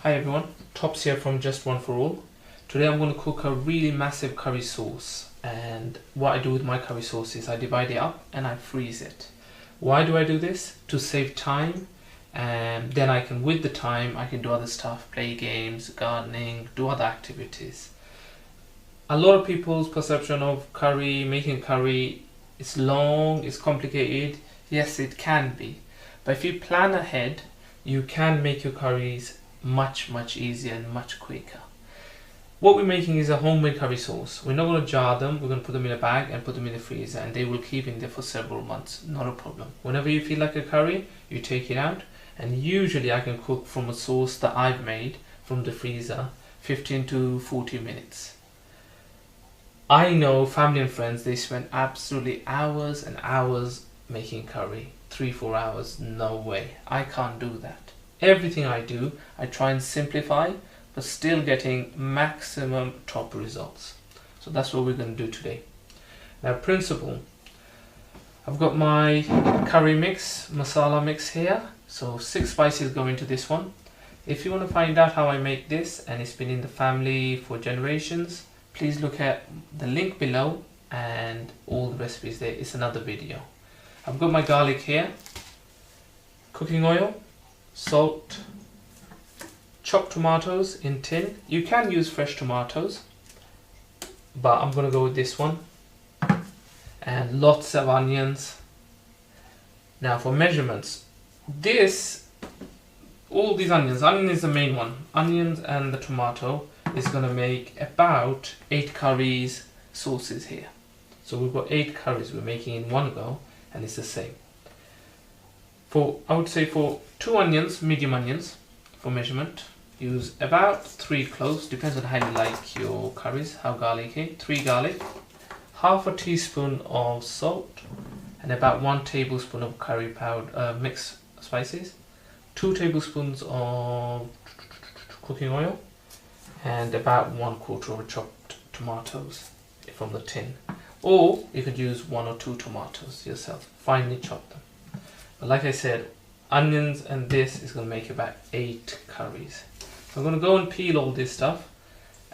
Hi everyone, Tops here from Just One For All. Today I'm going to cook a really massive curry sauce, and what I do with my curry sauce is I divide it up and I freeze it. Why do I do this? To save time, and then with the time I can do other stuff, play games, gardening, do other activities. A lot of people's perception of making curry, it's long, it's complicated. Yes, it can be, but if you plan ahead, you can make your curries much easier and much quicker. What we're making is a homemade curry sauce. We're not going to jar them, we're going to put them in a bag and put them in the freezer, and they will keep in there for several months, not a problem. Whenever you feel like a curry, you take it out, and usually I can cook from a sauce that I've made from the freezer 15 to 40 minutes. I know family and friends, they spend absolutely hours and hours making curry, 3-4 hours. No way, I can't do that. Everything I do, I try and simplify, but still getting maximum top results. So that's what we're going to do today. Now, principle. I've got my curry mix, masala mix here. So 6 spices go into this one. If you want to find out how I make this, and it's been in the family for generations, please look at the link below and all the recipes there. It's another video. I've got my garlic here, cooking oil, salt, chopped tomatoes in tin. You can use fresh tomatoes, but I'm going to go with this one, and lots of onions. Now for measurements, all these onion is the main one. Onions and the tomato is going to make about 8 curries sauces here. So we've got 8 curries we're making in one go, and it's the same. I would say for 2 onions, medium onions, for measurement, use about 3 cloves, depends on how you like your curries, how garlicky. 3 garlic, half a teaspoon of salt, and about 1 tablespoon of curry powder, mixed spices, 2 tablespoons of cooking oil, and about 1/4 of chopped tomatoes from the tin. Or you could use 1 or 2 tomatoes yourself, finely chop them. But like I said, onions and this is going to make about 8 curries. So I'm going to go and peel all this stuff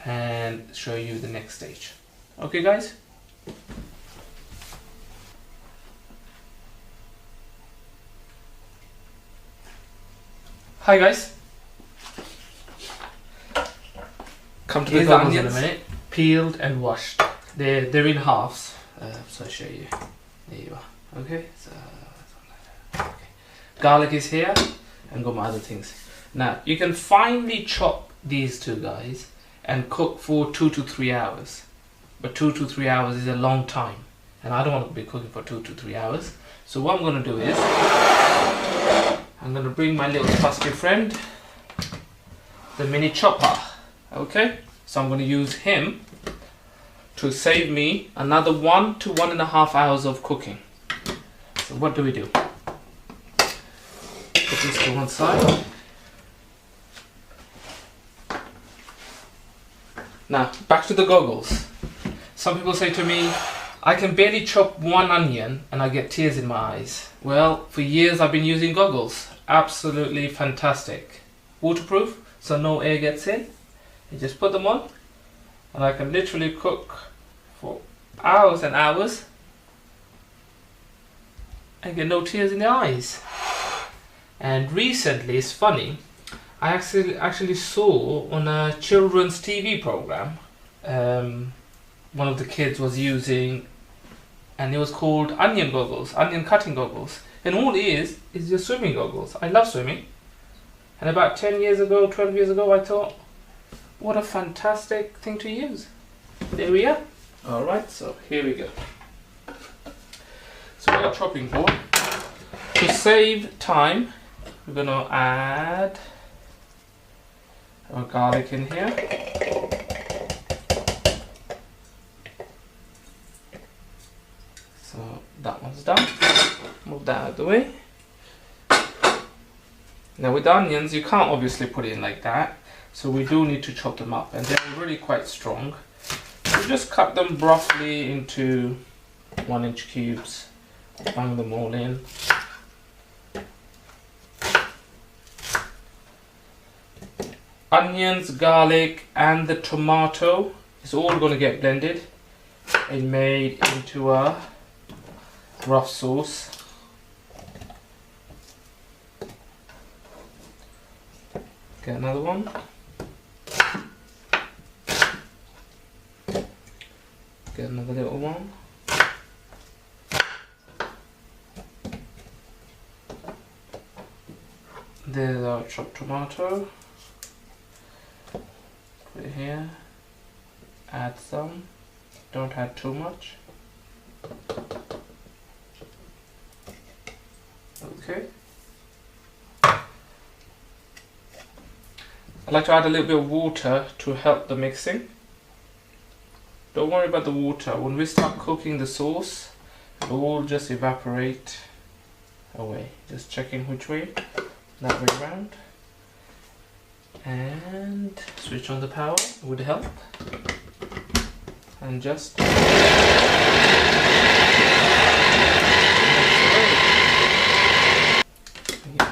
and show you the next stage. Okay guys? Hi guys. Come to the onions in a minute. Peeled and washed. They're in halves. So I'll show you. There you are. Okay. So okay. Garlic is here, and got my other things. Now you can finely chop these 2 guys and cook for 2 to 3 hours. But 2 to 3 hours is a long time, and I don't want to be cooking for 2 to 3 hours. So what I'm going to do is I'm going to bring my little trusty friend, the mini chopper. Okay, so I'm going to use him to save me another 1 to 1.5 hours of cooking. So what do we do? Put this to one side. Now back to the goggles. Some people say to me, I can barely chop 1 onion and I get tears in my eyes. Well, for years I've been using goggles. Absolutely fantastic. Waterproof, so no air gets in. You just put them on, and I can literally cook for hours and hours and get no tears in the eyes. And recently, it's funny, I actually saw on a children's TV program, one of the kids was using, and it was called onion goggles, onion cutting goggles. And all it is your swimming goggles. I love swimming. And about 10 years ago, 12 years ago, I thought, what a fantastic thing to use. There we are. Alright, so here we go. So we got a chopping board. To save time, we're going to add our garlic in here. So that one's done. Move that out of the way. Now with the onions, you can't obviously put it in like that. So we do need to chop them up, and they're really quite strong. So just cut them roughly into 1-inch cubes. Bang them all in. onions, garlic and the tomato is all going to get blended and made into a rough sauce. Get another one. Get another little one. There's our chopped tomato. Put it here. Add some. Don't add too much. Okay. I like to add a little bit of water to help the mixing. Don't worry about the water. When we start cooking the sauce, it will all just evaporate away. Just checking which way. That way around. And switch on the power would help. And just get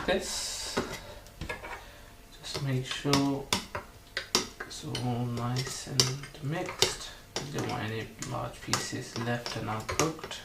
this. Just make sure it's all nice and mixed. You don't want any large pieces left and uncooked.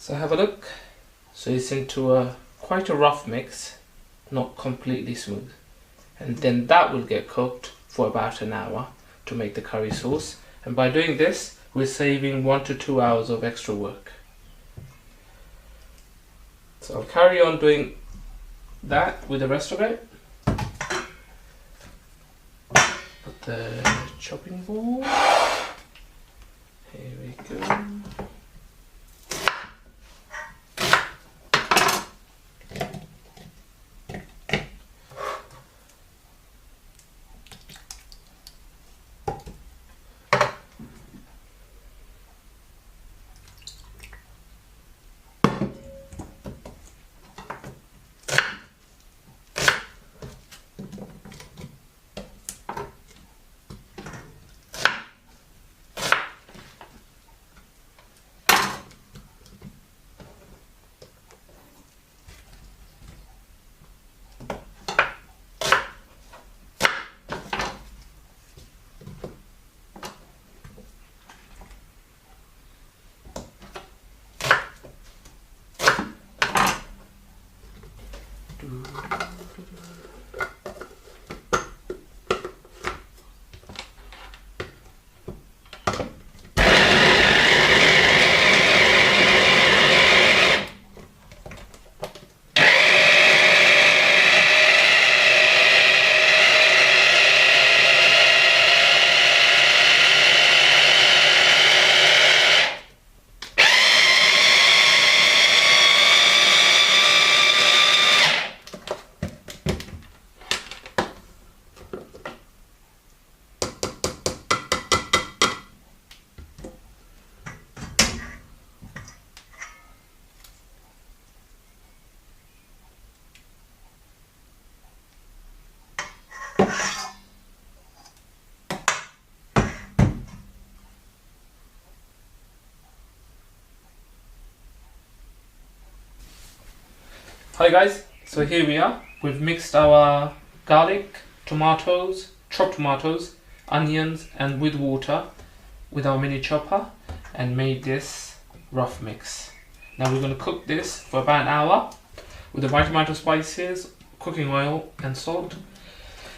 So have a look. So it's into quite a rough mix, not completely smooth. And then that will get cooked for about an hour to make the curry sauce. And by doing this, we're saving 1 to 2 hours of extra work. So I'll carry on doing that with the rest of it. Put the chopping board. Here we go. Hi guys, so here we are. We've mixed our garlic, tomatoes, chopped tomatoes, onions and with water with our mini chopper and made this rough mix. Now we're going to cook this for about an hour with the right amount of spices, cooking oil and salt.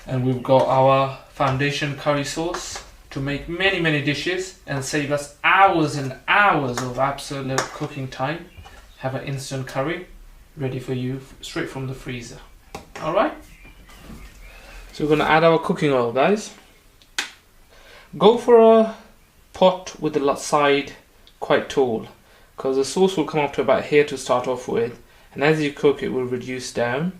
And we've got our foundation curry sauce to make many dishes and save us hours and hours of absolute cooking time. have an instant curry ready for you straight from the freezer. Alright? So we're going to add our cooking oil, guys. Go for a pot with the side quite tall, because the sauce will come up to about here to start off with, and as you cook it will reduce down.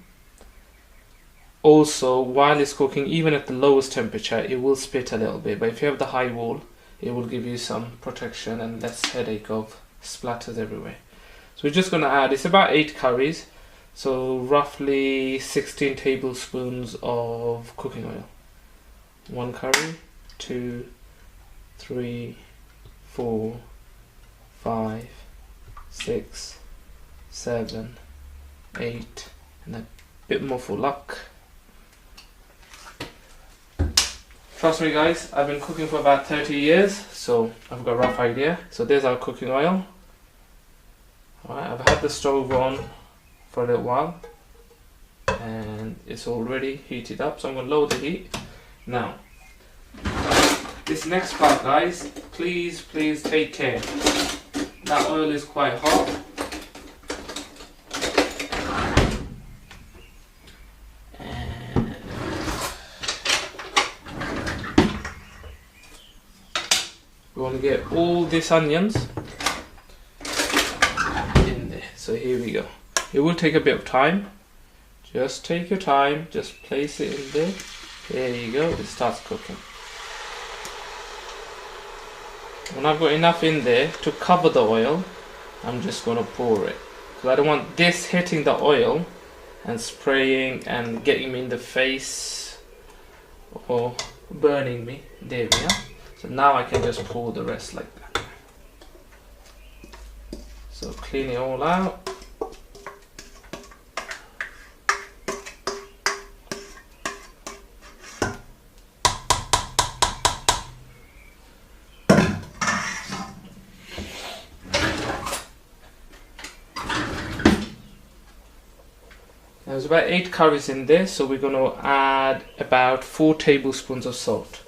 Also, while it's cooking, even at the lowest temperature, it will spit a little bit, but if you have the high wall, it will give you some protection and less headache of splatters everywhere. So we're just going to add, it's about 8 curries, so roughly 16 tablespoons of cooking oil. 1 curry, 2, 3, 4, 5, 6, 7, 8, and a bit more for luck. Trust me guys, I've been cooking for about 30 years, so I've got a rough idea. So there's our cooking oil. Alright, I've had the stove on for a little while and it's already heated up, so I'm going to lower the heat. Now, this next part guys, please take care. That oil is quite hot. We want to get all these onions in there. So here we go. It will take a bit of time. Just take your time. Just place it in there. There you go. It starts cooking. When I've got enough in there to cover the oil, I'm just going to pour it. Because I don't want this hitting the oil and spraying and getting me in the face or burning me. There we are. So now I can just pour the rest like that. So clean it all out. There's about 8 curries in there, so we're going to add about 4 tablespoons of salt.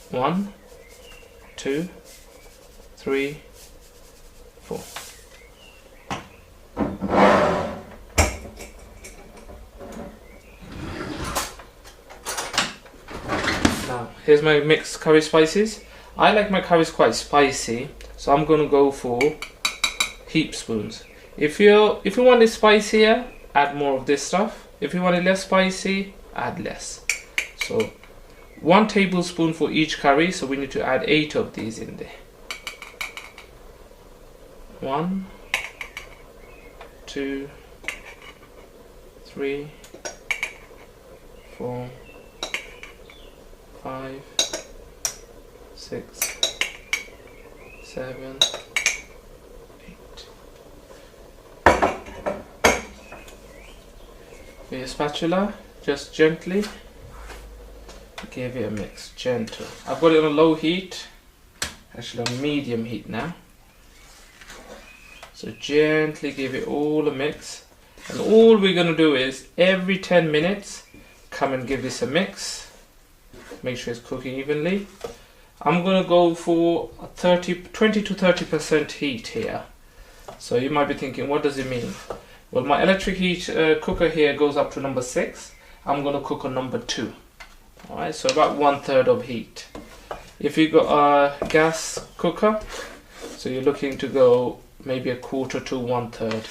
1, 2, 3, 4. Now, here's my mixed curry spices. I like my curries quite spicy, so I'm going to go for heap spoons. If you want it spicier, add more of this stuff. If you want it less spicy, add less. So 1 tablespoon for each curry, so we need to add 8 of these in there. 1, 2, 3, 4, 5, 6, 7, 8. With your spatula, just gently give it a mix, gentle. I've got it on a low heat, actually on medium heat now. So gently give it all a mix, and all we're going to do is every 10 minutes come and give this a mix. Make sure it's cooking evenly. I'm going to go for 20 to 30% heat here. So you might be thinking, what does it mean? Well, my electric heat cooker here goes up to number 6. I'm going to cook on number 2. Alright, so about 1/3 of heat. If you got a gas cooker, so you're looking to go maybe 1/4 to 1/3.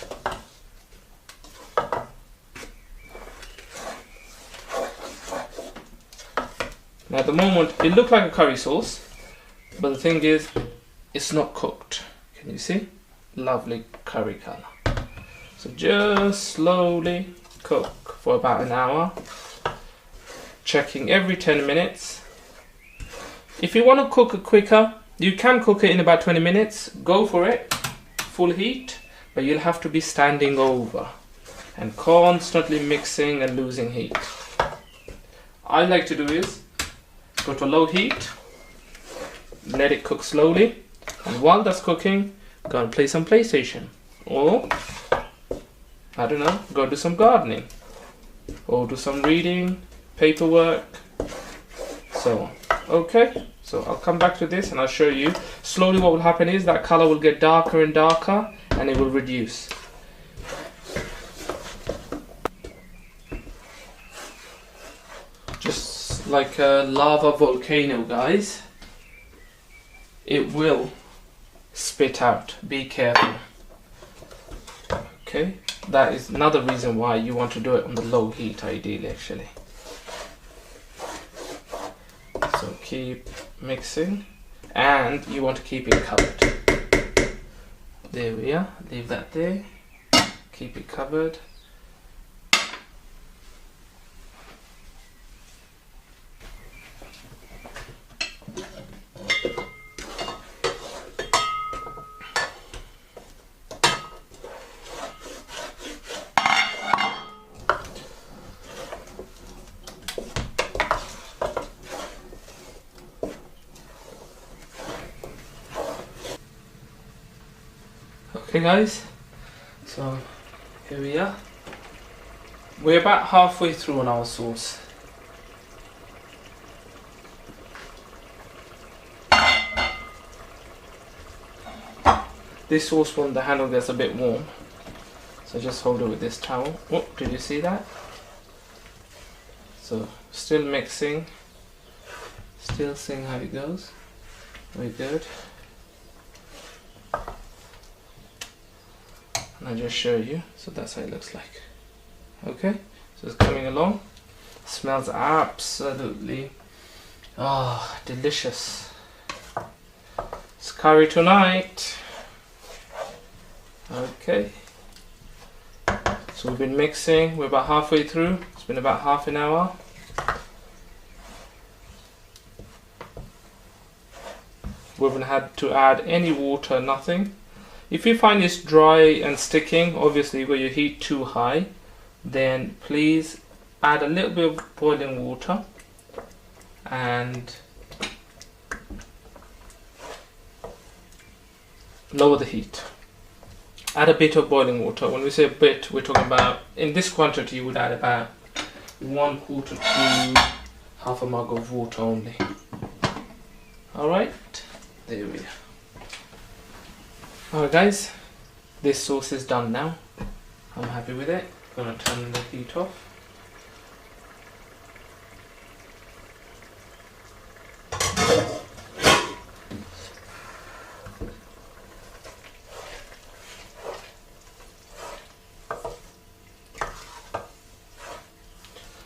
Now at the moment it looks like a curry sauce, but the thing is it's not cooked. Can you see? Lovely curry color. So just slowly cook for about an hour. Checking every 10 minutes. If you want to cook it quicker, you can cook it in about 20 minutes. Go for it, full heat, but you'll have to be standing over and constantly mixing and losing heat. I like to do is go to low heat, let it cook slowly, and while that's cooking, go and play some PlayStation, or I don't know, go do some gardening, or do some reading, paperwork, so on. Okay, So I'll come back to this and I'll show you. Slowly what will happen is that color will get darker and darker and it will reduce. Just like a lava volcano, guys. It will spit out. Be careful. Okay, that is another reason why you want to do it on the low heat ideally actually. So keep mixing and you want to keep it covered. There we are, leave that there, keep it covered. Okay guys, so here we are. We're about halfway through on our sauce. This saucepan, the handle gets a bit warm, so just hold it with this towel. Oh, did you see that? So still mixing, still seeing how it goes. Very good. And I'll just show you. So that's how it looks like. Okay, so it's coming along. Smells absolutely delicious. It's curry tonight. Okay, so we've been mixing. We're about halfway through. It's been about half an hour. We haven't had to add any water, nothing. If you find it's dry and sticking, obviously where you heat too high, then please add a little bit of boiling water and lower the heat. Add a bit of boiling water. When we say a bit, we're talking about, in this quantity you would add about 1/4 to half a mug of water only. Alright, there we are. Alright guys, this sauce is done now. I'm happy with it. I'm going to turn the heat off.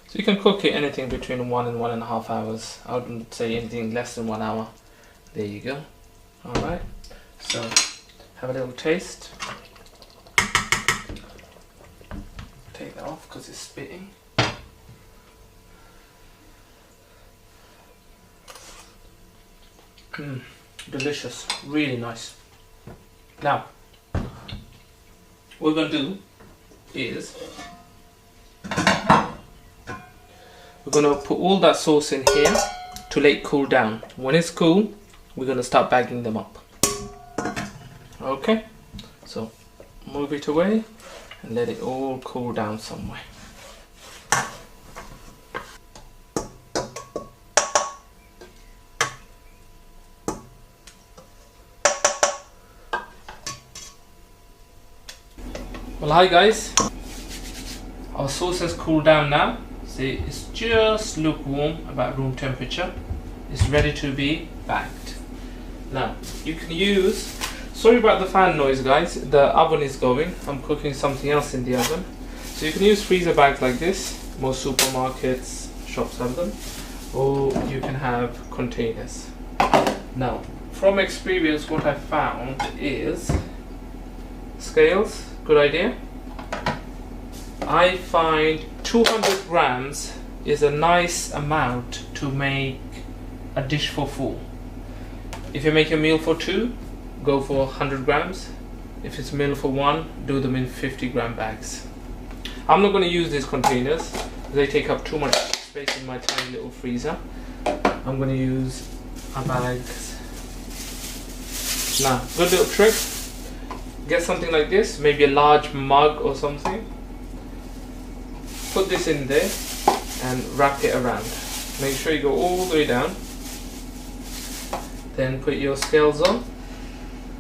So you can cook it anything between 1 and 1.5 hours. I wouldn't say anything less than 1 hour. There you go. Alright, so have a little taste. Take that off because it's spitting. Delicious, really nice. Now, what we're going to do is we're going to put all that sauce in here to let it cool down. When it's cool, we're going to start bagging them up. Okay, so move it away and let it all cool down somewhere. Well, hi guys, our sauce has cooled down now. See, it's just lukewarm, about room temperature. It's ready to be bagged. Now, you can use, sorry about the fan noise guys, the oven is going. I'm cooking something else in the oven. So you can use freezer bags like this. Most supermarkets, shops have them. Or you can have containers. Now, from experience, what I found is scales, good idea. I find 200 grams is a nice amount to make a dish for 4. If you make a meal for 2, go for 100 grams. If it's a meal for 1, do them in 50 gram bags. I'm not going to use these containers. They take up too much space in my tiny little freezer. I'm going to use a bag. Now, good little trick. Get something like this, maybe a large mug or something. Put this in there and wrap it around. Make sure you go all the way down Then put your scales on.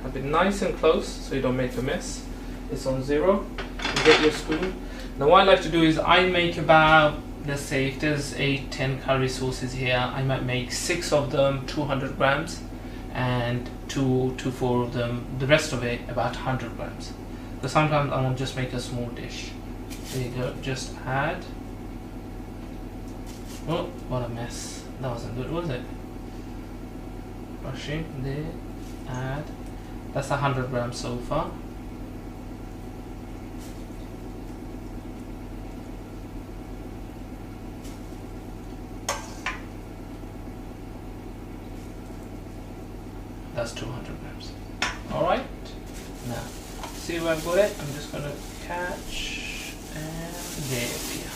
Have it nice and close so you don't make a mess. It's on 0. And get your spoon. Now what I like to do is I make about, let's say if there's 8-10 curry sauces here, I might make 6 of them 200 grams and 2 to 4 of them, the rest of it about 100 grams. But sometimes I will just make a small dish. There you go, just add. Oh, what a mess. That wasn't good, was it? Brushing, there, add. That's 100 grams so far. That's 200 grams. Alright, now see where I've got it? I'm just going to catch, and there we are.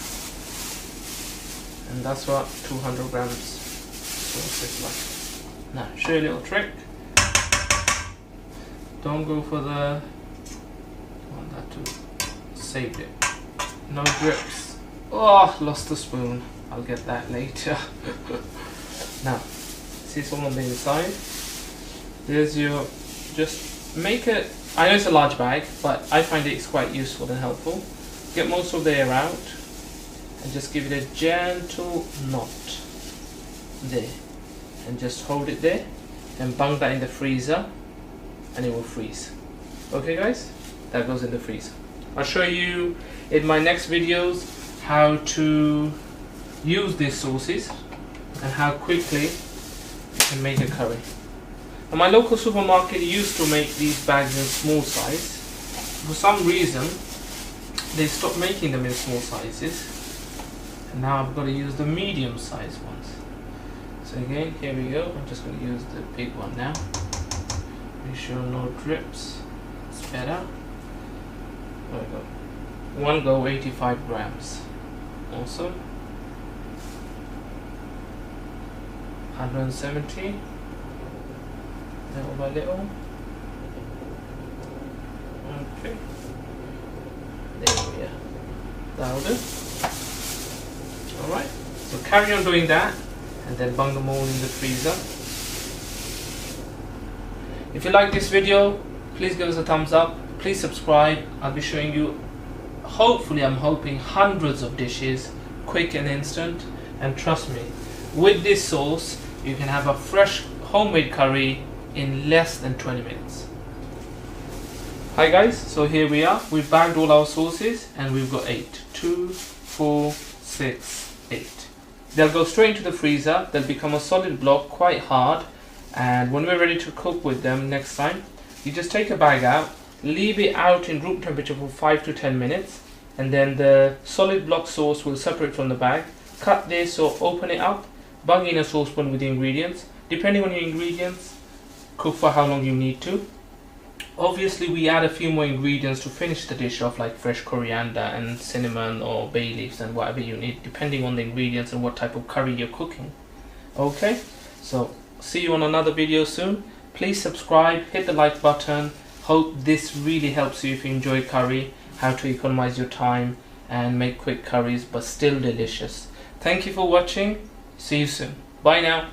And that's what 200 grams sauce is like. Now, show you a little trick. Don't go for the, I want that to save it. No drips. Oh, lost the spoon. I'll get that later. Now, see some on the inside. There's your, just make it, I know it's a large bag, but I find it's quite useful and helpful. Get most of the air out and just give it a gentle knot there, and just hold it there and bung that in the freezer and it will freeze. Okay guys, that goes in the freezer. I'll show you in my next videos how to use these sauces and how quickly you can make a curry. Now, my local supermarket used to make these bags in small size. For some reason they stopped making them in small sizes, and now I've got to use the medium size ones. So again, here we go. I'm just going to use the big one now. Make sure no drips. It's better. There we go. One go 85 grams. Awesome. 170. Little by little. Okay. There we are. That'll do. Alright. So carry on doing that and then bung them all in the freezer. If you like this video, please give us a thumbs up. Please subscribe. I'll be showing you, hopefully I'm hoping, hundreds of dishes, quick and instant. And trust me, with this sauce you can have a fresh homemade curry in less than 20 minutes. Hi guys, so here we are. We've bagged all our sauces and we've got 8. 2, 4, 6, 8. They'll go straight into the freezer. They'll become a solid block, quite hard. And when we're ready to cook with them next time, you just take a bag out, leave it out in room temperature for 5 to 10 minutes, and then the solid block sauce will separate from the bag. Cut this or open it up, bung in a saucepan with the ingredients. Depending on your ingredients, cook for how long you need to. Obviously we add a few more ingredients to finish the dish off, like fresh coriander and cinnamon or bay leaves and whatever you need, depending on the ingredients and what type of curry you're cooking. Okay, so see you on another video soon. Please subscribe, hit the like button. Hope this really helps you if you enjoy curry, how to economize your time and make quick curries but still delicious. Thank you for watching. See you soon. Bye now.